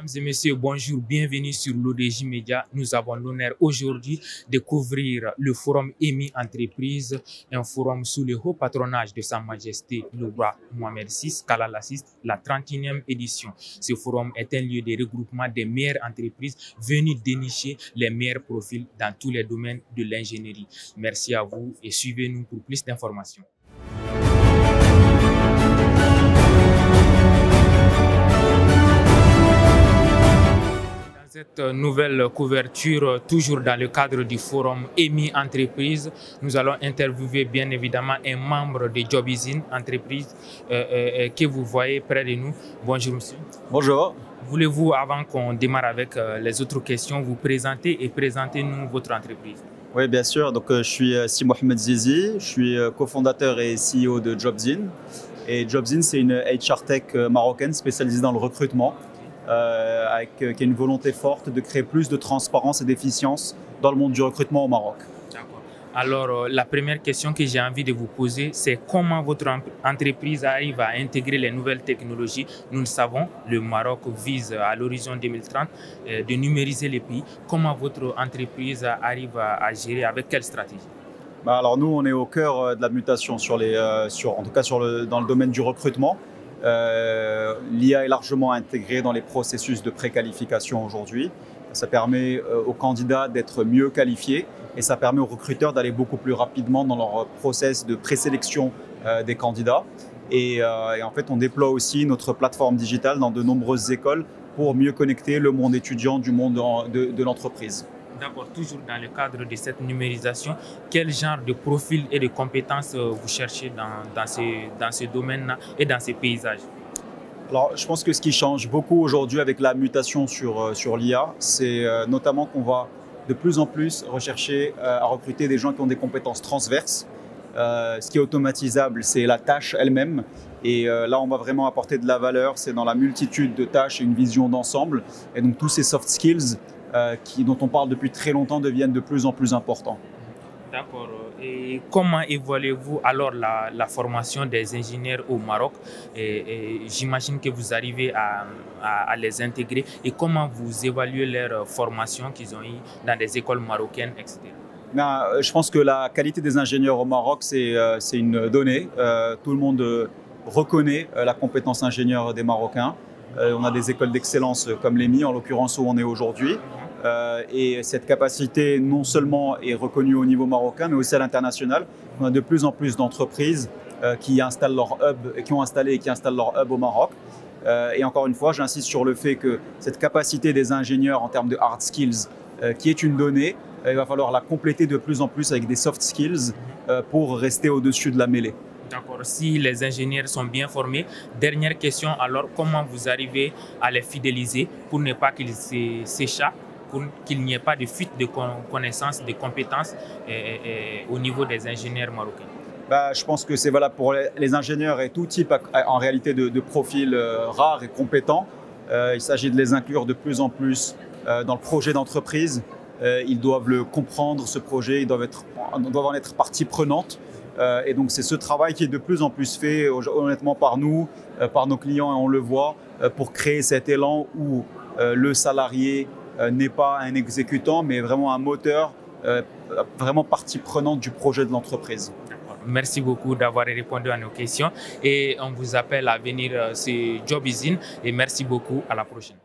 Mesdames et messieurs, bonjour, bienvenue sur l'ODJ Média. Nous avons l'honneur aujourd'hui de couvrir le forum EMI Entreprise, un forum sous le haut patronage de Sa Majesté le roi Mohamed VI, Kalala VI, la 31e édition. Ce forum est un lieu de regroupement des meilleures entreprises venues dénicher les meilleurs profils dans tous les domaines de l'ingénierie. Merci à vous et suivez-nous pour plus d'informations. Cette nouvelle couverture, toujours dans le cadre du forum EMI Entreprise, nous allons interviewer bien évidemment un membre de Jobizine Entreprise que vous voyez près de nous. Bonjour monsieur. Bonjour. Voulez-vous, avant qu'on démarre avec les autres questions, vous présenter et présenter-nous votre entreprise? Oui, bien sûr. Donc, je suis Si Mohamed Zizi, je suis cofondateur et CEO de Jobzine. Et Jobzine, c'est une HR Tech marocaine spécialisée dans le recrutement. Qui a une volonté forte de créer plus de transparence et d'efficience dans le monde du recrutement au Maroc. D'accord. Alors, la première question que j'ai envie de vous poser, c'est comment votre entreprise arrive à intégrer les nouvelles technologies. Nous le savons, le Maroc vise à l'horizon 2030 de numériser les pays. Comment votre entreprise arrive à gérer, avec quelle stratégie? Alors nous, on est au cœur de la mutation, en tout cas dans le domaine du recrutement. L'IA est largement intégrée dans les processus de préqualification aujourd'hui. Ça permet aux candidats d'être mieux qualifiés et ça permet aux recruteurs d'aller beaucoup plus rapidement dans leur process de présélection des candidats. Et en fait, on déploie aussi notre plateforme digitale dans de nombreuses écoles pour mieux connecter le monde étudiant du monde de l'entreprise. D'accord, toujours dans le cadre de cette numérisation, quel genre de profil et de compétences vous cherchez dans ce domaine-là et dans ces paysages? Alors, je pense que ce qui change beaucoup aujourd'hui avec la mutation sur l'IA, c'est notamment qu'on va de plus en plus rechercher à recruter des gens qui ont des compétences transverses. Ce qui est automatisable, c'est la tâche elle-même. Et là, on va vraiment apporter de la valeur, c'est dans la multitude de tâches et une vision d'ensemble. Et donc, tous ces soft skills dont on parle depuis très longtemps deviennent de plus en plus importants. D'accord. Et comment évaluez-vous alors la formation des ingénieurs au Maroc? Et j'imagine que vous arrivez à les intégrer. Et comment vous évaluez leur formation qu'ils ont eue dans des écoles marocaines, etc.? Je pense que la qualité des ingénieurs au Maroc, c'est une donnée. Tout le monde reconnaît la compétence ingénieur des Marocains. On a des écoles d'excellence comme l'EMI, en l'occurrence où on est aujourd'hui. Et cette capacité non seulement est reconnue au niveau marocain, mais aussi à l'international. On a de plus en plus d'entreprises qui installent leur hub, qui ont installé et qui installent leur hub au Maroc. Et encore une fois, j'insiste sur le fait que cette capacité des ingénieurs en termes de hard skills, qui est une donnée, il va falloir la compléter de plus en plus avec des soft skills pour rester au-dessus de la mêlée. D'accord. Si les ingénieurs sont bien formés, dernière question, alors comment vous arrivez à les fidéliser pour ne pas qu'ils s'échappent, pour qu'il n'y ait pas de fuite de connaissances, de compétences au niveau des ingénieurs marocains? Je pense que c'est valable pour les ingénieurs et tout type en réalité de profils rares et compétents. Il s'agit de les inclure de plus en plus dans le projet d'entreprise. Ils doivent le comprendre, ce projet, ils doivent en être partie prenante. Et donc c'est ce travail qui est de plus en plus fait honnêtement par nous, par nos clients, et on le voit, pour créer cet élan où le salarié n'est pas un exécutant, mais vraiment un moteur, vraiment partie prenante du projet de l'entreprise. Merci beaucoup d'avoir répondu à nos questions et on vous appelle à venir sur Jobizine et merci beaucoup, à la prochaine.